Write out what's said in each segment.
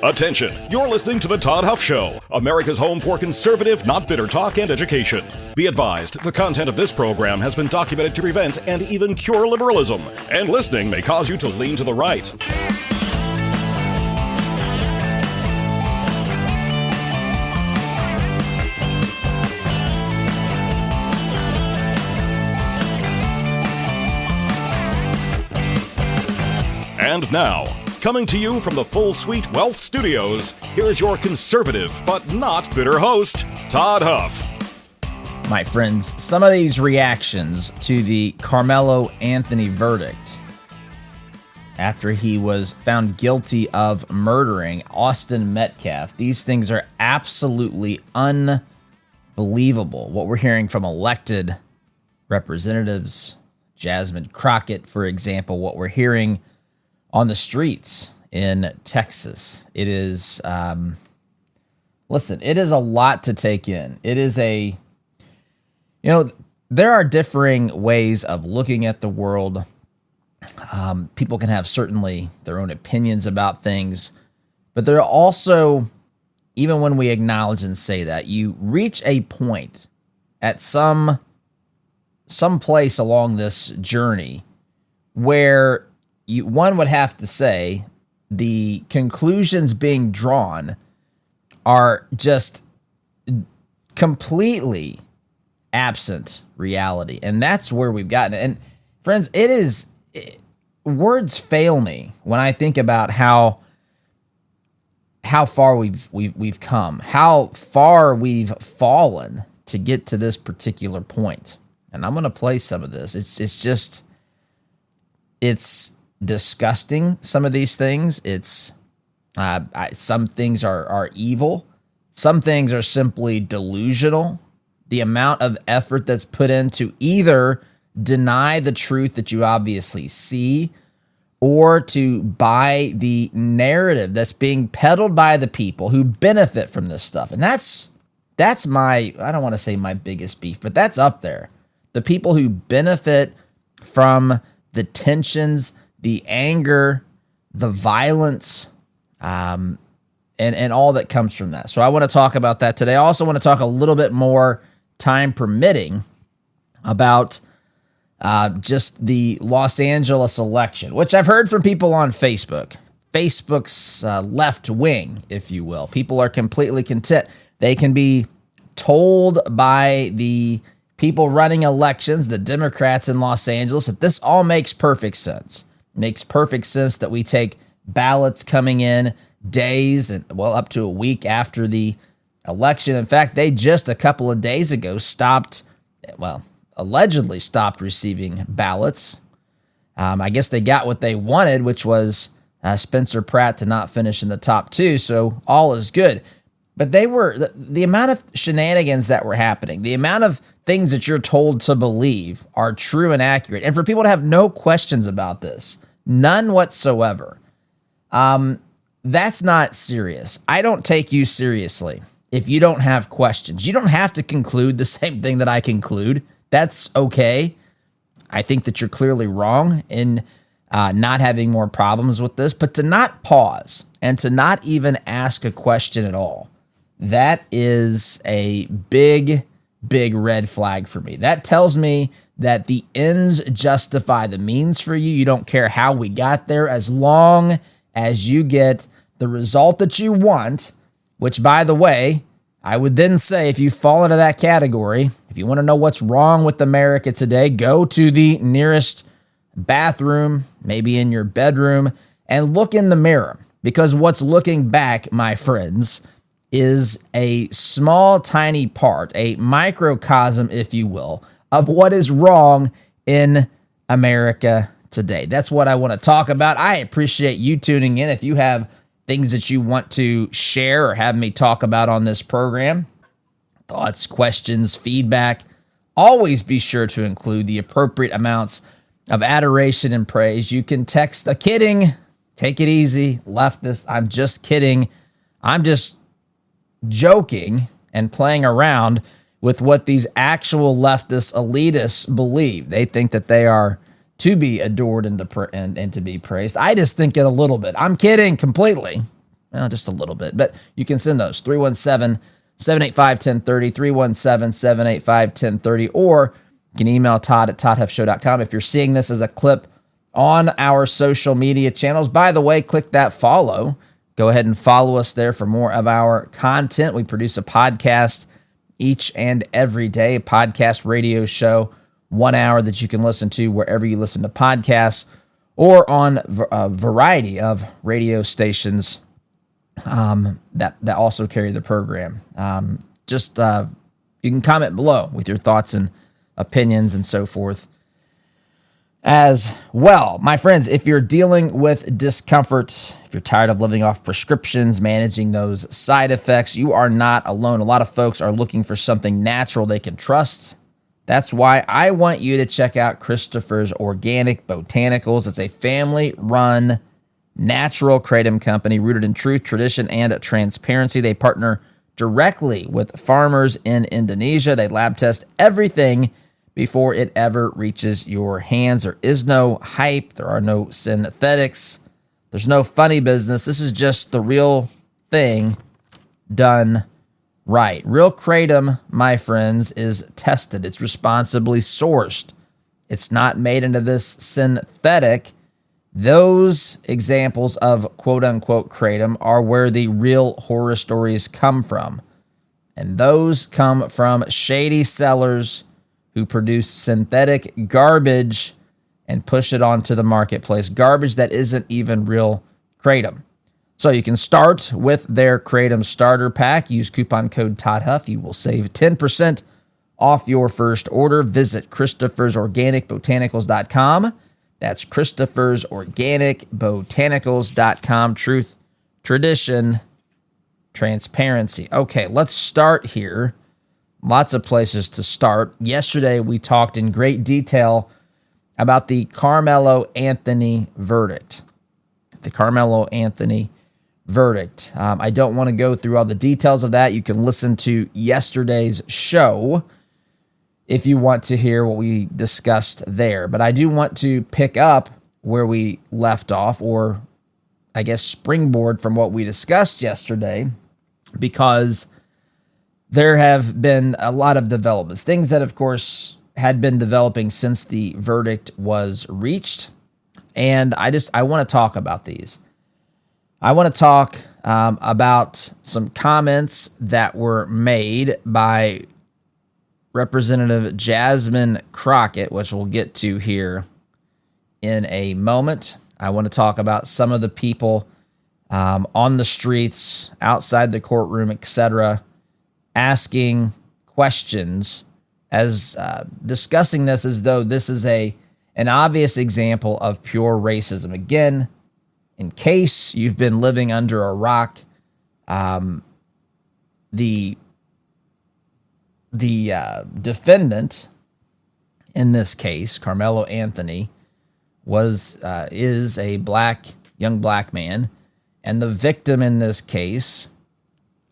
Attention, you're listening to The Todd Huff Show, America's home for conservative, not bitter talk and education. Be advised, the content of this program has been documented to prevent and even cure liberalism, and listening may cause you to lean to the right. And now, coming to you from the Full Suite Wealth Studios, here's your conservative but not bitter host, Todd Huff. My friends, some of these reactions to the Karmelo Anthony verdict after he was found guilty of murdering Austin Metcalf, these things are absolutely unbelievable. What we're hearing from elected representatives, Jasmine Crockett, for example, what we're hearing on the streets in Texas. It is, listen, it is a lot to take in. It is there are differing ways of looking at the world. People can have certainly their own opinions about things, but there are also, even when we acknowledge and say that, you reach a point at some place along this journey where one would have to say the conclusions being drawn are just completely absent reality. And that's where we've gotten. And friends, words fail me when I think about how far we've come, how far we've fallen to get to this particular point. And I'm going to play some of this. It's disgusting, some of these things. It's some things are evil. Some things are simply delusional. The amount of effort that's put in to either deny the truth that you obviously see or to buy the narrative that's being peddled by the people who benefit from this stuff. And that's my, I don't want to say my biggest beef, but that's up there. The people who benefit from the tensions, the anger, the violence, and all that comes from that. So I want to talk about that today. I also want to talk a little bit more, time permitting, about just the Los Angeles election, which I've heard from people on Facebook. Facebook's left wing, if you will. People are completely content. They can be told by the people running elections, the Democrats in Los Angeles, that this all makes perfect sense. It makes perfect sense that we take ballots coming in days and, well, up to a week after the election. In fact, they just a couple of days ago allegedly stopped receiving ballots. I guess they got what they wanted, which was Spencer Pratt to not finish in the top two, so all is good. But the amount of shenanigans that were happening, the amount of things that you're told to believe are true and accurate, and for people to have no questions about this, none whatsoever, that's not serious. I don't take you seriously if you don't have questions. You don't have to conclude the same thing that I conclude. That's okay. I think that you're clearly wrong in not having more problems with this, but to not pause and to not even ask a question at all, that is a big, big red flag for me. That tells me that the ends justify the means for you. You don't care how we got there, as long as you get the result that you want, which, by the way, I would then say, if you fall into that category, if you want to know what's wrong with America today, go to the nearest bathroom, maybe in your bedroom, and look in the mirror. Because what's looking back, my friends, is a small, tiny part, a microcosm, if you will, of what is wrong in America today. That's what I want to talk about. I appreciate you tuning in. If you have things that you want to share or have me talk about on this program, thoughts, questions, feedback, always be sure to include the appropriate amounts of adoration and praise. You can text a kidding, take it easy, leftist, I'm just kidding. I'm just joking and playing around with what these actual leftist elitists believe. They think that they are to be adored and to be praised. I just think it a little bit. I'm kidding completely. Well, just a little bit. But you can send those 317-785-1030, 317-785-1030, or you can email Todd at toddhuffshow.com. If you're seeing this as a clip on our social media channels, by the way, click that follow. Go ahead and follow us there for more of our content. We produce a podcast each and every day, a podcast radio show, 1 hour that you can listen to wherever you listen to podcasts or on a variety of radio stations that also carry the program. You can comment below with your thoughts and opinions and so forth as well. My friends, if you're dealing with discomfort, if you're tired of living off prescriptions, managing those side effects, you are not alone. A lot of folks are looking for something natural they can trust. That's why I want you to check out Christopher's Organic Botanicals. It's a family-run natural kratom company rooted in truth, tradition, and transparency. They partner directly with farmers in Indonesia. They lab test everything before it ever reaches your hands. There is no hype. There are no synthetics. There's no funny business. This is just the real thing done right. Real kratom, my friends, is tested. It's responsibly sourced. It's not made into this synthetic. Those examples of quote-unquote kratom are where the real horror stories come from. And those come from shady sellers who produce synthetic garbage and push it onto the marketplace. Garbage that isn't even real kratom. So you can start with their kratom starter pack. Use coupon code ToddHuff. You will save 10% off your first order. Visit Christopher'sOrganicBotanicals.com. That's Christopher'sOrganicBotanicals.com. Truth, tradition, transparency. Okay, let's start here. Lots of places to start. Yesterday, we talked in great detail about the Karmelo Anthony verdict. The Karmelo Anthony verdict. I don't want to go through all the details of that. You can listen to yesterday's show if you want to hear what we discussed there. But I do want to pick up where we left off, or I guess springboard from what we discussed yesterday, because there have been a lot of developments. Things that, of course, had been developing since the verdict was reached. And I want to talk about these. I want to talk about some comments that were made by Representative Jasmine Crockett, which we'll get to here in a moment. I want to talk about some of the people on the streets, outside the courtroom, etc., asking questions, as discussing this as though this is an obvious example of pure racism. Again, in case you've been living under a rock, the defendant in this case, Karmelo Anthony, is a young black man, and the victim in this case,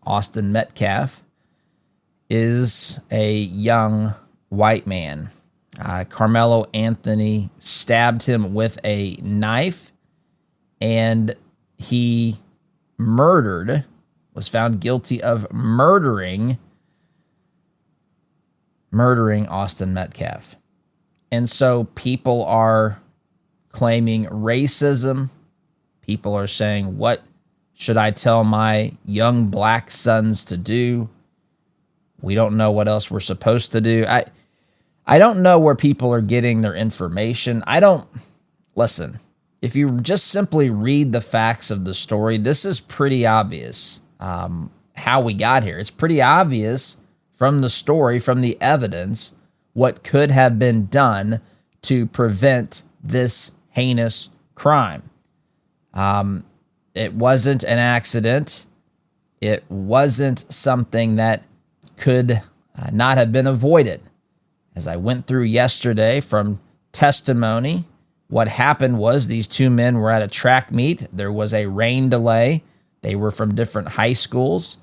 Austin Metcalf, is a young white man. Karmelo Anthony stabbed him with a knife, and he was found guilty of murdering Austin Metcalf. And so people are claiming racism. People are saying, what should I tell my young black sons to do? We don't know what else we're supposed to do. I don't know where people are getting their information. Listen, if you just simply read the facts of the story, this is pretty obvious how we got here. It's pretty obvious from the story, from the evidence, what could have been done to prevent this heinous crime. It wasn't an accident. It wasn't something that could not have been avoided. As I went through yesterday from testimony, what happened was these two men were at a track meet. There was a rain delay. They were from different high schools.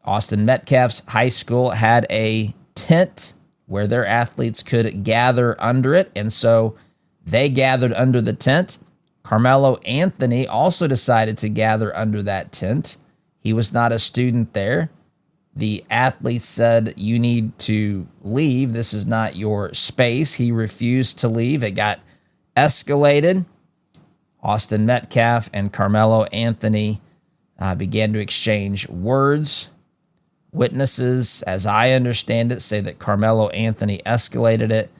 Austin Metcalf's high school had a tent where their athletes could gather under it, and so they gathered under the tent. Carmelo Anthony also decided to gather under that tent. He was not a student there. The athletes said, "You need to leave. This is not your space." He refused to leave. It got escalated. Austin Metcalf and Carmelo Anthony began to exchange words. Witnesses, as I understand it, say that Carmelo Anthony escalated it.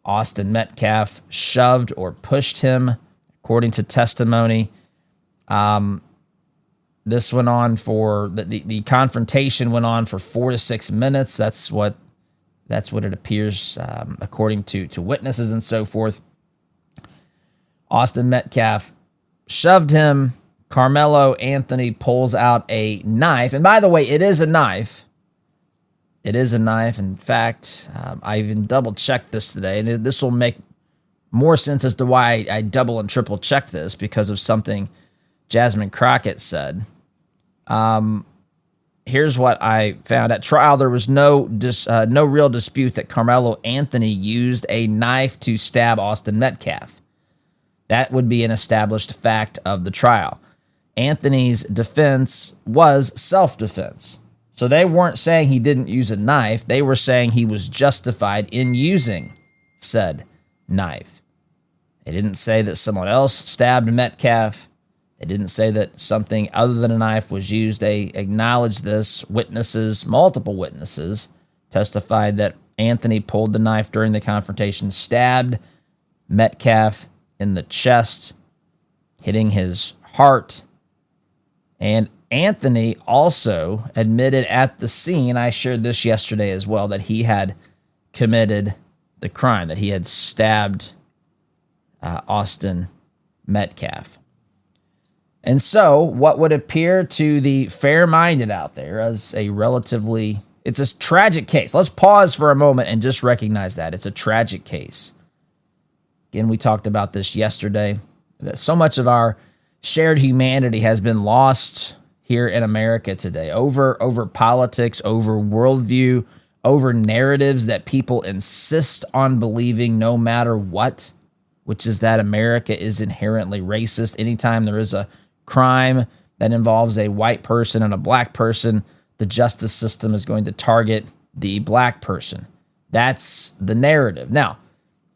Austin Metcalf shoved or pushed him, according to testimony. This went on for the confrontation went on for 4 to 6 minutes. That's what it appears, according to witnesses and so forth. Austin Metcalf shoved him. Carmelo Anthony pulls out a knife. And by the way, it is a knife. It is a knife. In fact, I even double-checked this today. And this will make more sense as to why I double and triple-checked this, because of something Jasmine Crockett said. Here's what I found. At trial, there was no real dispute that Carmelo Anthony used a knife to stab Austin Metcalf. That would be an established fact of the trial. Anthony's defense was self-defense. So they weren't saying he didn't use a knife. They were saying he was justified in using said knife. They didn't say that someone else stabbed Metcalf. They didn't say that something other than a knife was used. They acknowledged this. Witnesses, multiple witnesses, testified that Anthony pulled the knife during the confrontation, stabbed Metcalf in the chest, hitting his heart. And Anthony also admitted at the scene, I shared this yesterday as well, that he had committed the crime, that he had stabbed Austin Metcalf. And so what would appear to the fair-minded out there as it's a tragic case. Let's pause for a moment and just recognize that. It's a tragic case. Again, we talked about this yesterday, that so much of our shared humanity has been lost here in America today over politics, over worldview, over narratives that people insist on believing no matter what, which is that America is inherently racist. Anytime there is a crime that involves a white person and a black person, the justice system is going to target the black person. That's the narrative. Now,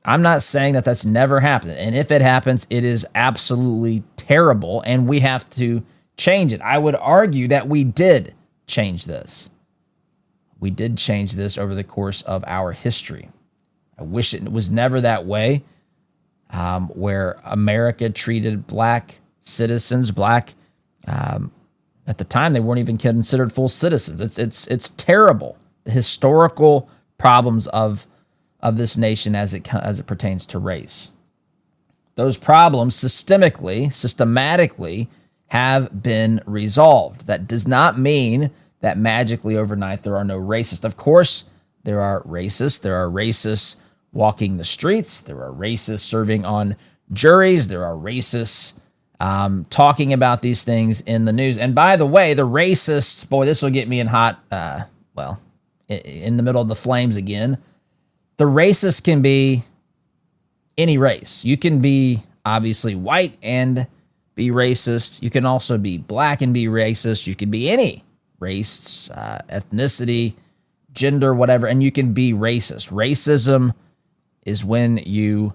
I'm not saying that that's never happened. And if it happens, it is absolutely terrible, and we have to change it. I would argue that we did change this. We did change this over the course of our history. I wish it was never that way, where America treated black citizens, at the time they weren't even considered full citizens. It's terrible. The historical problems of this nation as it pertains to race. Those problems systematically have been resolved. That does not mean that magically overnight there are no racists. Of course, there are racists. There are racists walking the streets. There are racists serving on juries. There are racists talking about these things in the news. And by the way, the racists, boy, this will get me in in the middle of the flames again. The racist can be any race. You can be obviously white and be racist. You can also be black and be racist. You can be any race, ethnicity, gender, whatever, and you can be racist. Racism is when you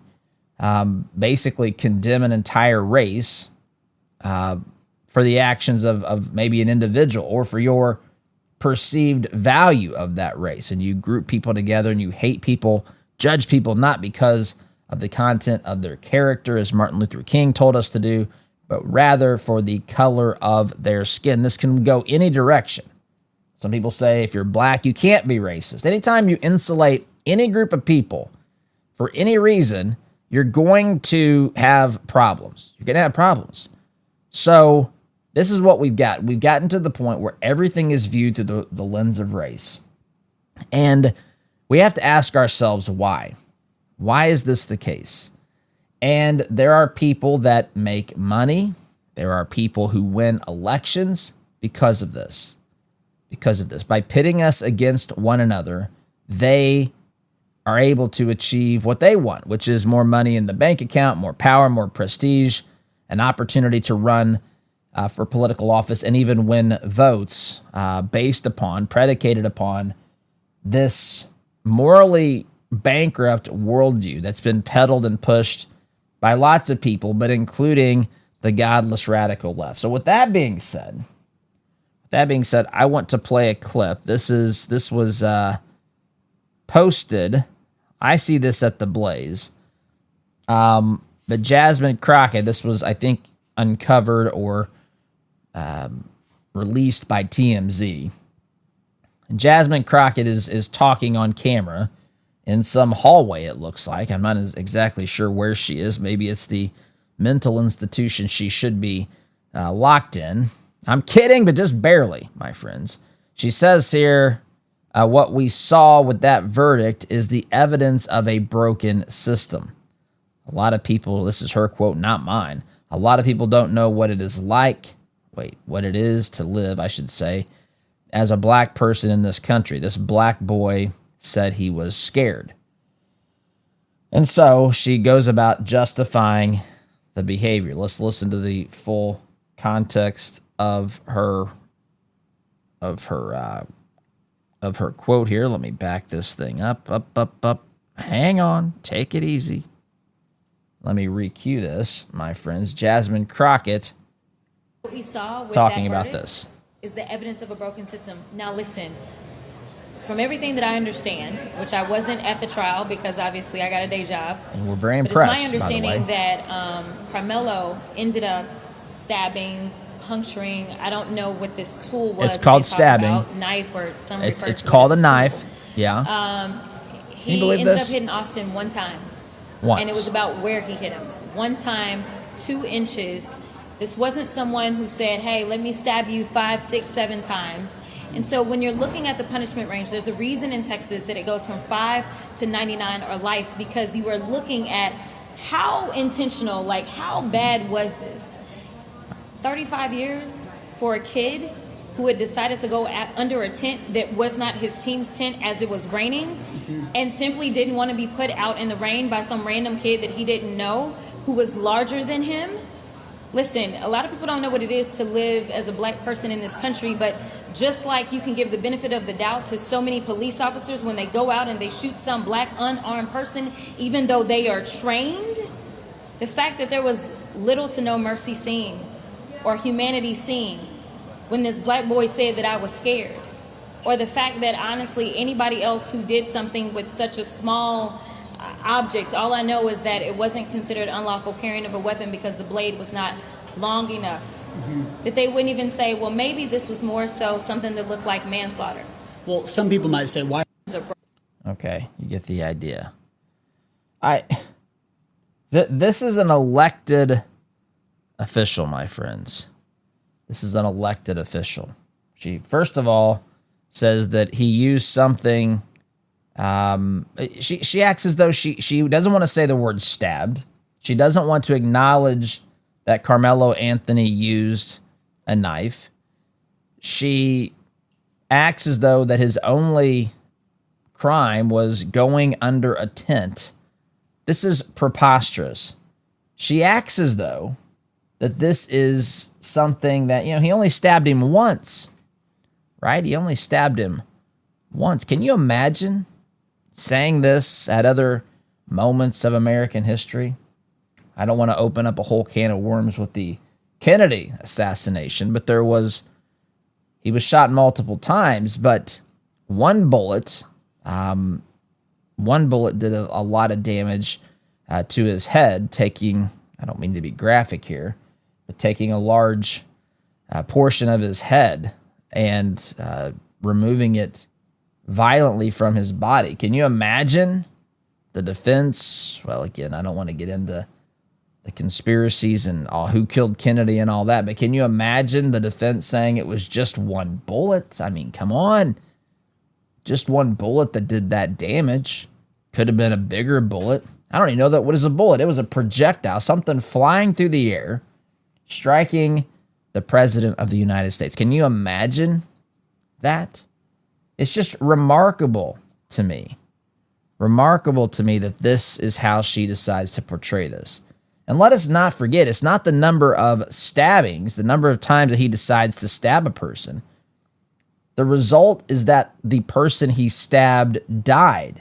basically condemn an entire race for the actions of maybe an individual or for your perceived value of that race. And you group people together and you hate people, judge people, not because of the content of their character, as Martin Luther King told us to do, but rather for the color of their skin. This can go any direction. Some people say if you're black, you can't be racist. Anytime you insulate any group of people for any reason, you're going to have problems. You're going to have problems. So this is what we've got. We've gotten to the point where everything is viewed through the lens of race. And we have to ask ourselves why. Why is this the case? And there are people that make money. There are people who win elections because of this. Because of this. By pitting us against one another, they are able to achieve what they want, which is more money in the bank account, more power, more prestige. an opportunity to run for political office and even win votes predicated upon this morally bankrupt worldview that's been peddled and pushed by lots of people, but including the godless radical left. So with that being said, I want to play a clip. This was posted. I see this at the Blaze. But Jasmine Crockett, this was, I think, uncovered or released by TMZ. And Jasmine Crockett is talking on camera in some hallway, it looks like. I'm not exactly sure where she is. Maybe it's the mental institution she should be locked in. I'm kidding, but just barely, my friends. She says here, what we saw with that verdict is the evidence of a broken system. A lot of people, this is her quote, not mine. A lot of people don't know what it is to live, I should say, as a black person in this country. This black boy said he was scared. And so she goes about justifying the behavior. Let's listen to the full context of her quote here. Let me back this thing up. Hang on. Take it easy. Let me re-cue this, my friends. Jasmine Crockett what we saw with talking that about this is the evidence of a broken system. Now listen, from everything that I understand, which I wasn't at the trial because obviously I got a day job. And we're very impressed. impressed. It's my understanding that Karmelo ended up stabbing, puncturing. I don't know what this tool was. It's called stabbing. Knife or some. It's called a knife. Yeah. He ended up hitting Austin one time. Once. And it was about where he hit him. One time, 2 inches. This wasn't someone who said, hey, let me stab you 5, 6, 7 times. And so when you're looking at the punishment range, there's a reason in Texas that it goes from 5 to 99 or life, because you are looking at how intentional, like how bad was this? 35 years for a kid who had decided to go under a tent that was not his team's tent as it was raining, and simply didn't want to be put out in the rain by some random kid that he didn't know who was larger than him. Listen, a lot of people don't know what it is to live as a black person in this country, but just like you can give the benefit of the doubt to so many police officers when they go out and they shoot some black unarmed person, even though they are trained, the fact that there was little to no mercy seen or humanity seen when this black boy said that I was scared, or the fact that honestly anybody else who did something with such a small object, all I know is that it wasn't considered unlawful carrying of a weapon because the blade was not long enough, that they wouldn't even say, well, maybe this was more so something that looked like manslaughter. Well, some people might say, why? Okay, you get the idea. This is an elected official, my friends. This is an elected official. She, first of all, says that he used something. She acts as though she doesn't want to say the word stabbed. She doesn't want to acknowledge that Karmelo Anthony used a knife. She acts as though that his only crime was going under a tent. This is preposterous. She acts as though that this is something that, he only stabbed him once, right? He only stabbed him once. Can you imagine saying this at other moments of American history? I don't want to open up a whole can of worms with the Kennedy assassination, but he was shot multiple times, but one bullet did a lot of damage to his head, taking, I don't mean to be graphic here, but taking a large portion of his head and removing it violently from his body. Can you imagine the defense? Well, again, I don't want to get into the conspiracies and who killed Kennedy and all that, but can you imagine the defense saying it was just one bullet? I mean, come on. Just one bullet that did that damage. Could have been a bigger bullet. I don't even know what is a bullet. It was a projectile, something flying through the air, striking the president of the United States. Can you imagine that? It's just remarkable to me. Remarkable to me that this is how she decides to portray this. And let us not forget, it's not the number of stabbings, the number of times that he decides to stab a person. The result is that the person he stabbed died.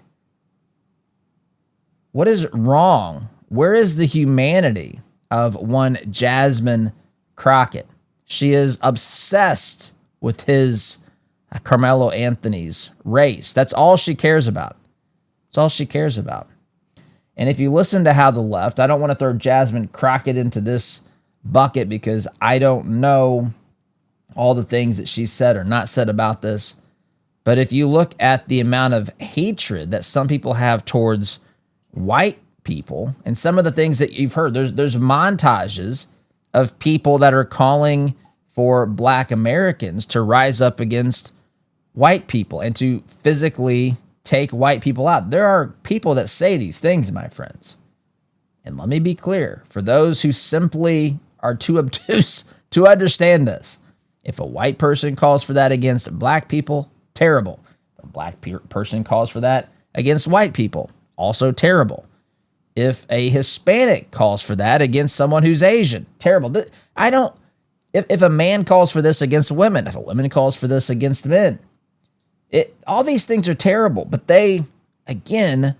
What is wrong? Where is the humanity of one Jasmine Crockett? She is obsessed with his Carmelo Anthony's race. That's all she cares about. That's all she cares about. And if you listen to how the left, I don't want to throw Jasmine Crockett into this bucket because I don't know all the things that she said or not said about this. But if you look at the amount of hatred that some people have towards white people and some of the things that you've heard, there's montages of people that are calling for Black Americans to rise up against white people and to physically take white people out. There are people that say these things, my friends. And let me be clear, for those who simply are too obtuse to understand this, if a white person calls for that against black people, terrible. If a black person calls for that against white people, also terrible. If a Hispanic calls for that against someone who's Asian, terrible. If a man calls for this against women, if a woman calls for this against men, all these things are terrible, but they, again,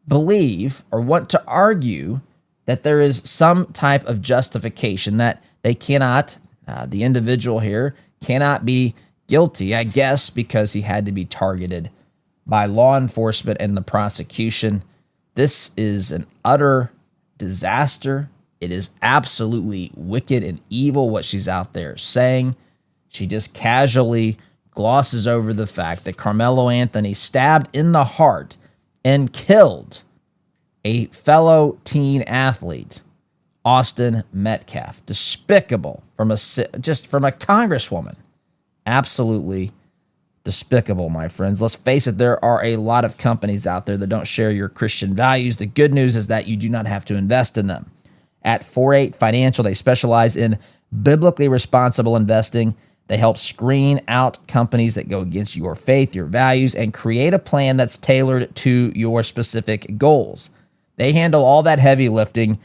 believe or want to argue that there is some type of justification that they cannot, the individual here, cannot be guilty, I guess, because he had to be targeted by law enforcement and the prosecution. This is an utter disaster. It is absolutely wicked and evil what she's out there saying. She just casually glosses over the fact that Carmelo Anthony stabbed in the heart and killed a fellow teen athlete, Austin Metcalf. Despicable from a congresswoman. Absolutely despicable, my friends. Let's face it, there are a lot of companies out there that don't share your Christian values. The good news is that you do not have to invest in them. At 48 Financial, they specialize in biblically responsible investing. They help screen out companies that go against your faith, your values, and create a plan that's tailored to your specific goals. They handle all that heavy lifting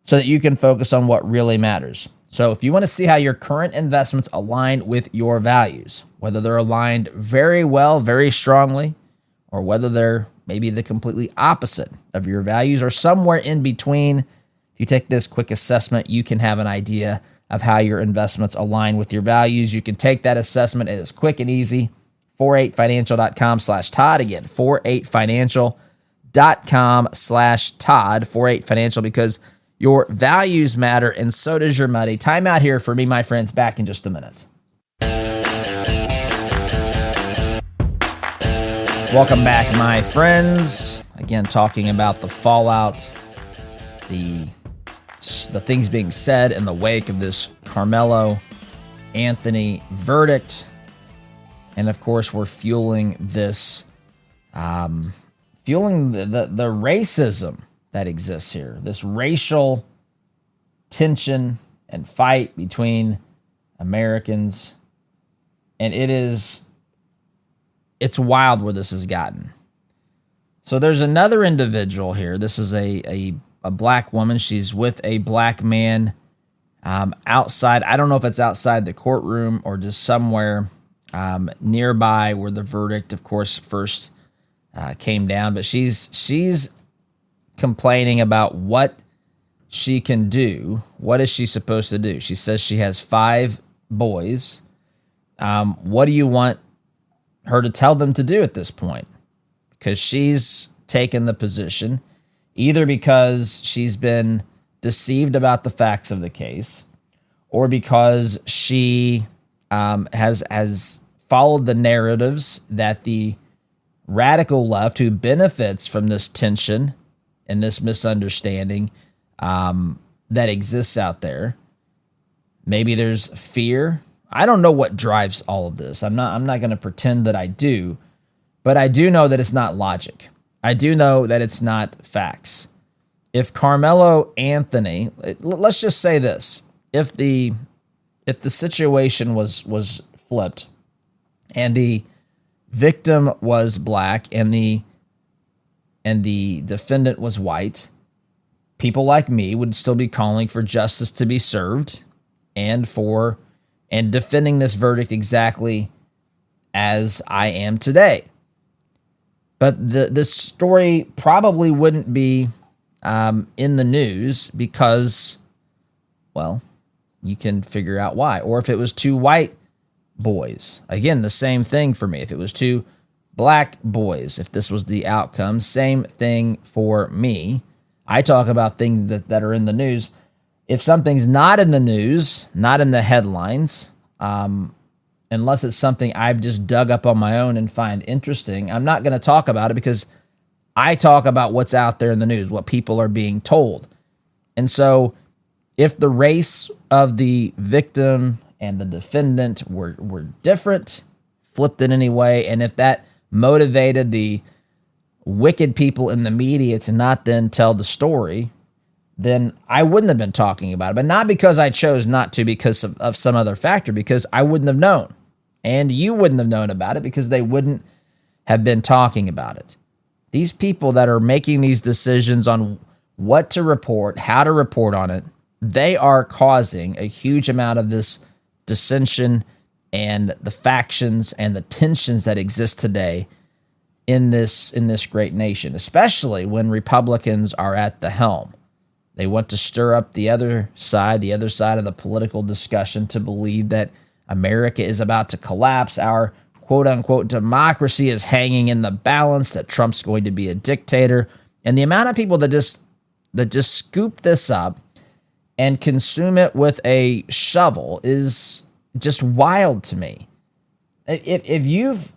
so that you can focus on what really matters. So if you want to see how your current investments align with your values, whether they're aligned very well, very strongly, or whether they're maybe the completely opposite of your values or somewhere in between, if you take this quick assessment, you can have an idea of how your investments align with your values. You can take that assessment. It is quick and easy. 48financial.com/Todd. Again, 48financial.com/Todd. 48financial, because your values matter and so does your money. Time out here for me, my friends. Back in just a minute. Welcome back, my friends. Again, talking about the fallout, the things being said in the wake of this Carmelo Anthony verdict. And of course, we're fueling this, fueling the racism that exists here, this racial tension and fight between Americans. And it's wild where this has gotten. So there's another individual here. This is a black woman. She's with a black man outside. I don't know if it's outside the courtroom or just somewhere nearby where the verdict, of course, first came down. But she's complaining about what she can do. What is she supposed to do? She says she has 5 boys. What do you want her to tell them to do at this point? Because she's taken the position, either because she's been deceived about the facts of the case, or because she has followed the narratives that the radical left, who benefits from this tension and this misunderstanding that exists out there. Maybe there's fear. I don't know what drives all of this. I'm not going to pretend that I do, but I do know that it's not logic. I do know that it's not facts. If Carmelo Anthony, let's just say this, if the situation was flipped and the victim was black and the defendant was white, people like me would still be calling for justice to be served and defending this verdict exactly as I am today. But this story probably wouldn't be in the news because, well, you can figure out why. Or if it was two white boys, again, the same thing for me. If it was two black boys, if this was the outcome, same thing for me. I talk about things that are in the news. If something's not in the news, not in the headlines, unless it's something I've just dug up on my own and find interesting, I'm not going to talk about it because I talk about what's out there in the news, what people are being told. And so if the race of the victim and the defendant were different, flipped in any way, and if that motivated the wicked people in the media to not then tell the story, then I wouldn't have been talking about it. But not because I chose not to because of some other factor, because I wouldn't have known. And you wouldn't have known about it because they wouldn't have been talking about it. These people that are making these decisions on what to report, how to report on it, they are causing a huge amount of this dissension and the factions and the tensions that exist today in this great nation, especially when Republicans are at the helm. They want to stir up the other side of the political discussion to believe that America is about to collapse. Our quote-unquote democracy is hanging in the balance, that Trump's going to be a dictator. And the amount of people that just scoop this up and consume it with a shovel is just wild to me. If you've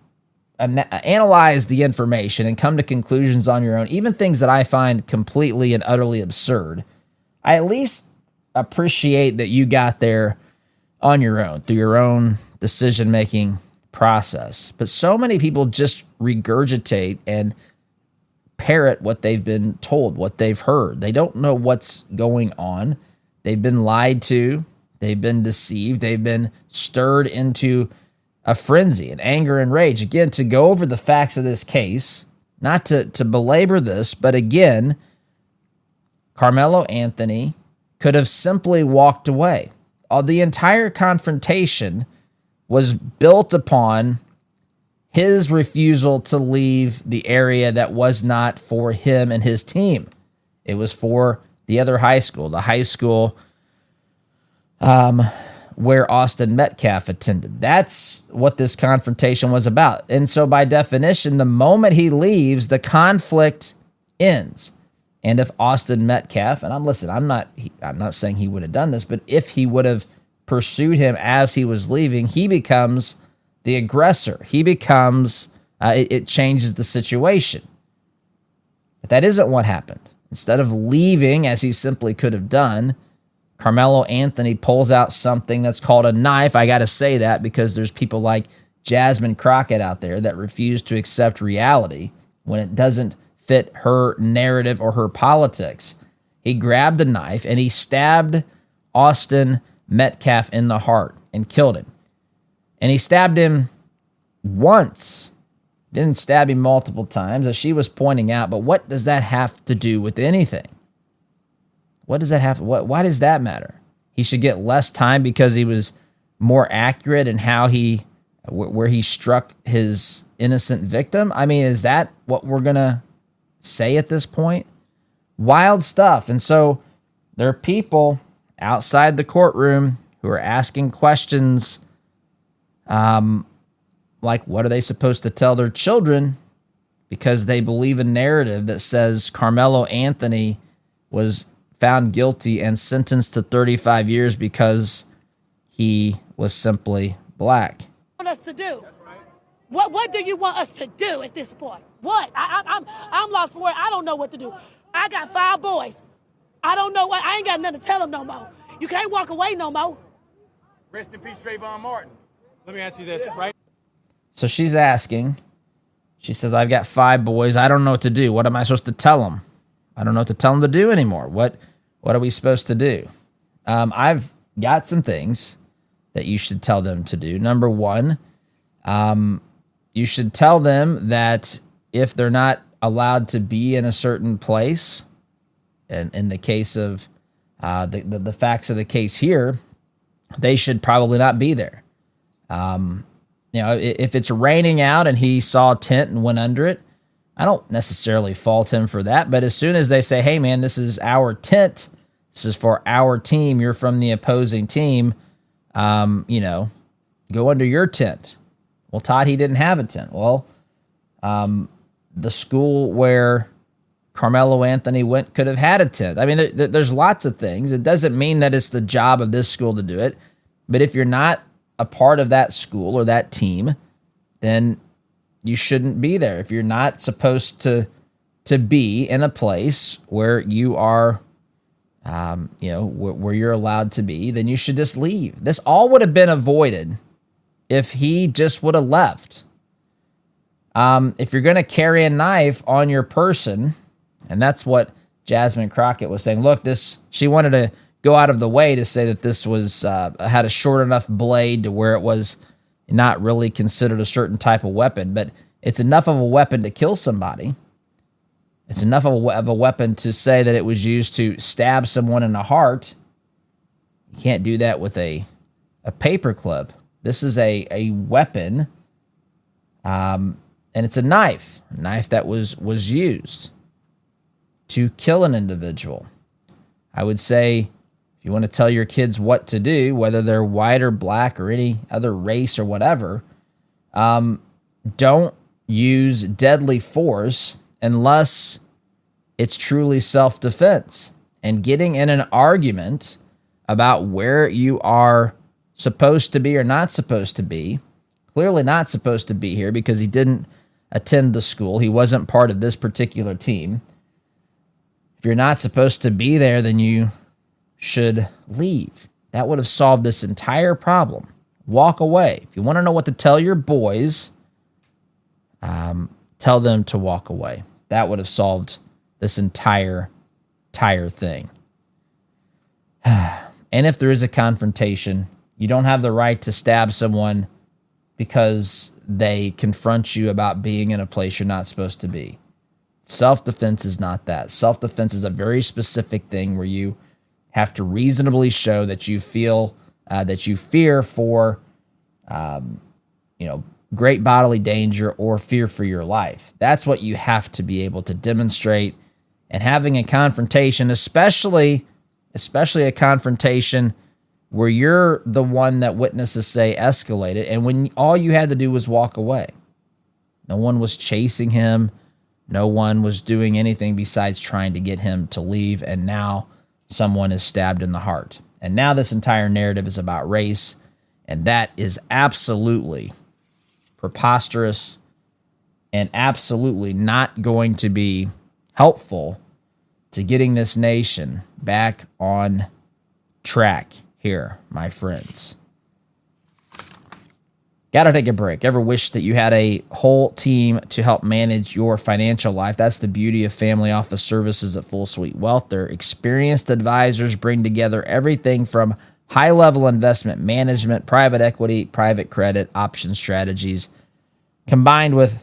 analyzed the information and come to conclusions on your own, even things that I find completely and utterly absurd, I at least appreciate that you got there on your own, through your own decision-making process. But so many people just regurgitate and parrot what they've been told, what they've heard. They don't know what's going on. They've been lied to. They've been deceived. They've been stirred into a frenzy and anger and rage. Again, to go over the facts of this case, not to belabor this, but again, Karmelo Anthony could have simply walked away. The entire confrontation was built upon his refusal to leave the area that was not for him and his team. It was for the other high school, the high school where Austin Metcalf attended. That's what this confrontation was about. And so by definition, the moment he leaves, the conflict ends. And if Austin Metcalf, and I'm not saying he would have done this, but if he would have pursued him as he was leaving, he becomes the aggressor. He becomes, it changes the situation. But that isn't what happened. Instead of leaving, as he simply could have done, Karmelo Anthony pulls out something that's called a knife. I got to say that because there's people like Jasmine Crockett out there that refuse to accept reality when it doesn't fit her narrative or her politics. He grabbed the knife and he stabbed Austin Metcalf in the heart and killed him. And he stabbed him once. Didn't stab him multiple times, as she was pointing out. But what does that have to do with anything? What does that have? Why does that matter? He should get less time because he was more accurate in where he struck his innocent victim. I mean, is that what we're gonna say at this point? Wild stuff. And so there are people outside the courtroom who are asking questions, like, what are they supposed to tell their children? Because they believe a narrative that says Karmelo Anthony was found guilty and sentenced to 35 years because he was simply black. What us to do? What do you want us to do at this point? What? I'm lost for words. I don't know what to do. I got 5 boys. I don't know what. I ain't got nothing to tell them no more. You can't walk away no more. Rest in peace, Trayvon Martin. Let me ask you this, right? So she's asking. She says, I've got 5 boys. I don't know what to do. What am I supposed to tell them? I don't know what to tell them to do anymore. What are we supposed to do? I've got some things that you should tell them to do. Number 1, you should tell them that if they're not allowed to be in a certain place, And in the case of the facts of the case here, they should probably not be there. If it's raining out and he saw a tent and went under it, I don't necessarily fault him for that. But as soon as they say, hey, man, this is our tent, this is for our team, you're from the opposing team, go under your tent. Well, Todd, he didn't have a tent. Well, the school where Karmelo Anthony went could have had a tent. I mean, there's lots of things. It doesn't mean that it's the job of this school to do it. But if you're not a part of that school or that team, then you shouldn't be there. If you're not supposed to be in a place where you are, where you're allowed to be, then you should just leave. This all would have been avoided if he just would have left. If you're going to carry a knife on your person, and that's what Jasmine Crockett was saying. Look, she wanted to go out of the way to say that this was had a short enough blade to where it was not really considered a certain type of weapon, but it's enough of a weapon to kill somebody. It's enough of a weapon to say that it was used to stab someone in the heart. You can't do that with a paper clip. This is a weapon, and it's a knife that was used to kill an individual. I would say, if you want to tell your kids what to do, whether they're white or black or any other race or whatever, don't use deadly force unless it's truly self-defense. And getting in an argument about where you are supposed to be or not supposed to be, clearly not supposed to be here because he didn't attend the school. He wasn't part of this particular team. If you're not supposed to be there, then you should leave. That would have solved this entire problem. Walk away. If you want to know what to tell your boys, tell them to walk away. That would have solved this entire thing. And if there is a confrontation, you don't have the right to stab someone because they confront you about being in a place you're not supposed to be. Self-defense is not that. Self-defense is a very specific thing where you have to reasonably show that you feel that you fear for, great bodily danger or fear for your life. That's what you have to be able to demonstrate. And having a confrontation, especially a confrontation where you're the one that witnesses say escalated, and when all you had to do was walk away. No one was chasing him. No one was doing anything besides trying to get him to leave, and now someone is stabbed in the heart. And now this entire narrative is about race, and that is absolutely preposterous and absolutely not going to be helpful to getting this nation back on track here, my friends. Got to take a break. Ever wish that you had a whole team to help manage your financial life? That's the beauty of family office services at Full Suite Wealth. Their experienced advisors bring together everything from high-level investment management, private equity, private credit, option strategies, combined with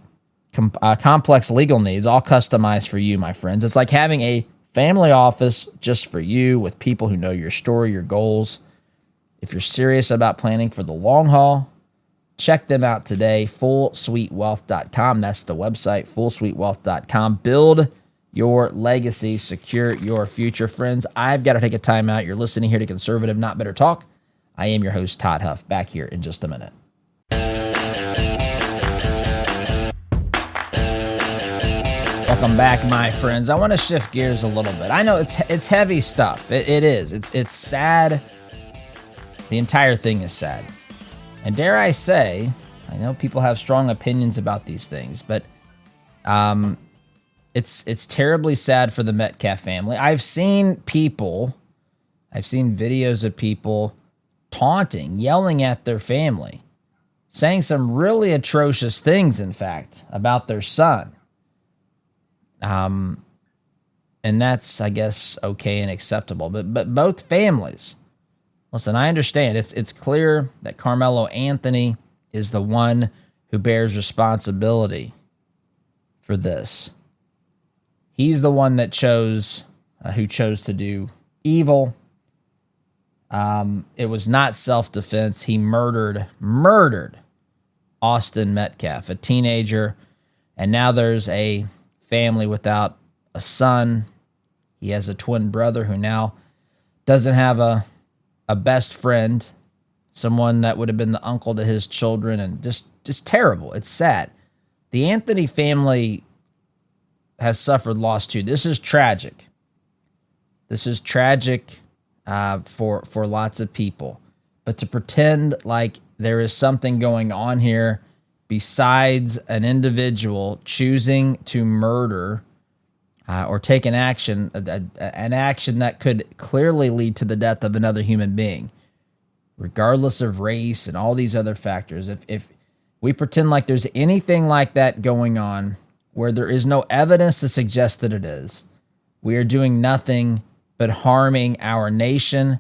complex legal needs, all customized for you, my friends. It's like having a family office just for you with people who know your story, your goals. If you're serious about planning for the long haul, check them out today, fullsuitewealth.com. That's the website, fullsuitewealth.com. Build your legacy, secure your future. Friends, I've got to take a time out. You're listening here to Conservative Not Bitter Talk. I am your host, Todd Huff, back here in just a minute. Welcome back, my friends. I want to shift gears a little bit. I know it's heavy stuff. It is. It's sad. The entire thing is sad. And dare I say, I know people have strong opinions about these things, but it's terribly sad for the Metcalf family. I've seen videos of people taunting, yelling at their family, saying some really atrocious things, in fact, about their son. And that's, I guess, okay and acceptable. But both families, listen, I understand. It's clear that Karmelo Anthony is the one who bears responsibility for this. He's the one that chose who chose to do evil. It was not self-defense. He murdered Austin Metcalf, a teenager, and now there's a family without a son. He has a twin brother who now doesn't have a best friend, someone that would have been the uncle to his children, and just terrible. It's sad. The Anthony family has suffered loss too. This is tragic. This is tragic for lots of people. But to pretend like there is something going on here besides an individual choosing to murder or take an action that could clearly lead to the death of another human being, regardless of race and all these other factors. If we pretend like there's anything like that going on where there is no evidence to suggest that it is, we are doing nothing but harming our nation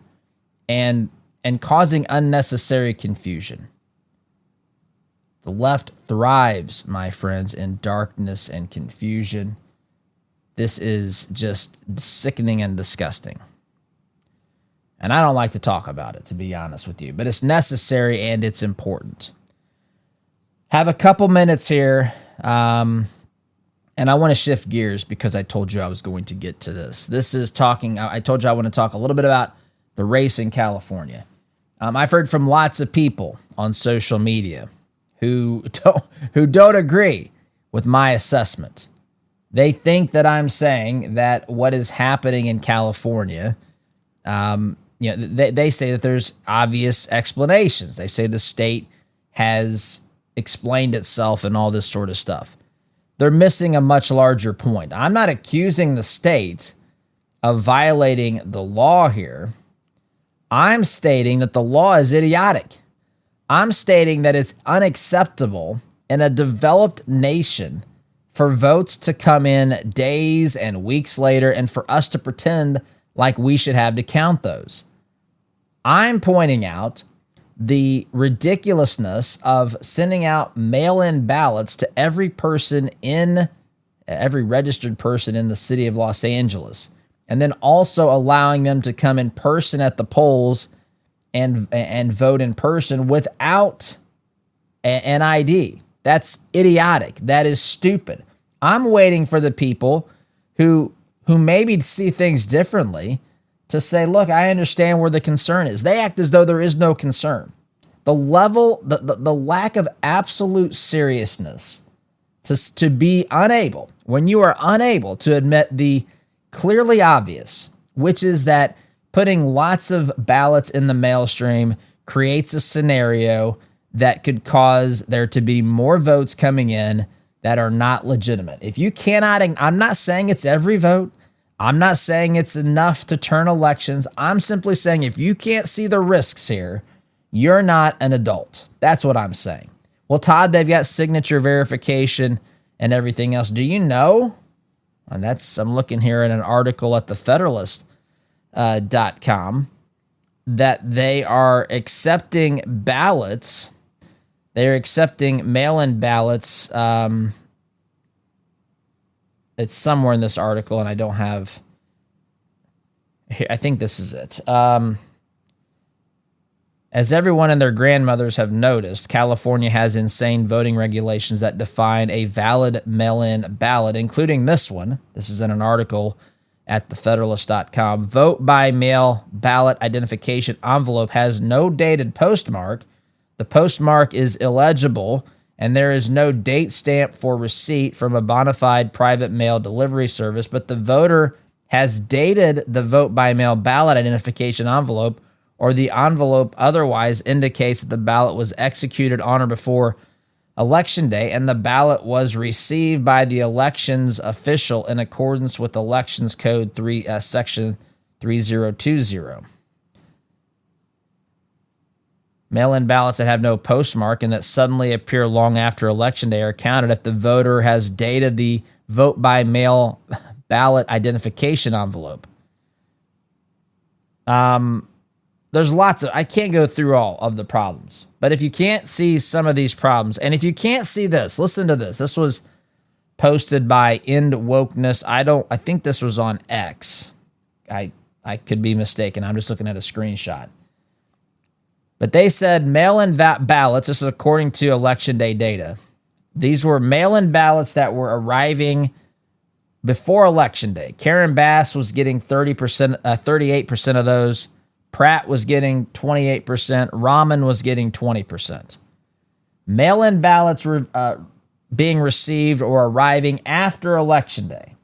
and causing unnecessary confusion. The left thrives, my friends, in darkness and confusion. This is just sickening and disgusting. And I don't like to talk about it, to be honest with you, but it's necessary and it's important. Have a couple minutes here, and I want to shift gears because I told you I was going to get to this. I told you I want to talk a little bit about the race in California. I've heard from lots of people on social media who don't agree with my assessment. They think that I'm saying that what is happening in California, they say that there's obvious explanations. They say the state has explained itself and all this sort of stuff. They're missing a much larger point. I'm not accusing the state of violating the law here. I'm stating that the law is idiotic. I'm stating that it's unacceptable in a developed nation for votes to come in days and weeks later and for us to pretend like we should have to count those. I'm pointing out the ridiculousness of sending out mail-in ballots to every registered person in the city of Los Angeles, and then also allowing them to come in person at the polls and vote in person without an ID. That's idiotic. That is stupid. I'm waiting for the people who maybe see things differently to say, look, I understand where the concern is. They act as though there is no concern. The level, the lack of absolute seriousness to be unable, when you are unable to admit the clearly obvious, which is that putting lots of ballots in the mail stream creates a scenario that could cause there to be more votes coming in that are not legitimate. If you cannot, I'm not saying it's every vote. I'm not saying it's enough to turn elections. I'm simply saying if you can't see the risks here, you're not an adult. That's what I'm saying. Well, Todd, they've got signature verification and everything else. Do you know? And I'm looking here at an article at thefederalist.com that they are accepting ballots. They're accepting mail-in ballots. It's somewhere in this article, and I don't have. I think this is it. As everyone and their grandmothers have noticed, California has insane voting regulations that define a valid mail-in ballot, including this one. This is in an article at thefederalist.com. Vote by mail ballot identification envelope has no dated postmark. The postmark is illegible, and there is no date stamp for receipt from a bona fide private mail delivery service, but the voter has dated the vote by mail ballot identification envelope, or the envelope otherwise indicates that the ballot was executed on or before Election Day, and the ballot was received by the elections official in accordance with Elections Code Section 3020. Mail-in ballots that have no postmark and that suddenly appear long after Election Day are counted if the voter has dated the vote by mail ballot identification envelope. There's lots of, I can't go through all of the problems, but if you can't see some of these problems, and if you can't see this, listen to this. This was posted by End Wokeness. I think this was on X. I could be mistaken. I'm just looking at a screenshot. But they said mail-in ballots, this is according to Election Day data. These were mail-in ballots that were arriving before Election Day. Karen Bass was getting 38% of those. Pratt was getting 28%. Rahman was getting 20%. Mail-in ballots were being received or arriving after Election Day.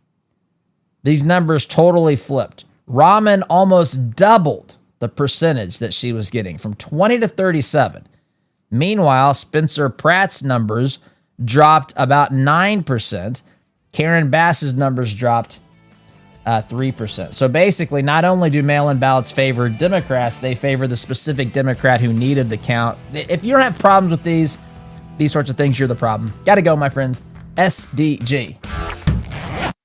These numbers totally flipped. Rahman almost doubled the percentage that she was getting, from 20 to 37. Meanwhile, Spencer Pratt's numbers dropped about 9%. Karen Bass's numbers dropped 3%. So basically, not only do mail-in ballots favor Democrats, they favor the specific Democrat who needed the count. If you don't have problems with these sorts of things, you're the problem. Gotta go, my friends. SDG.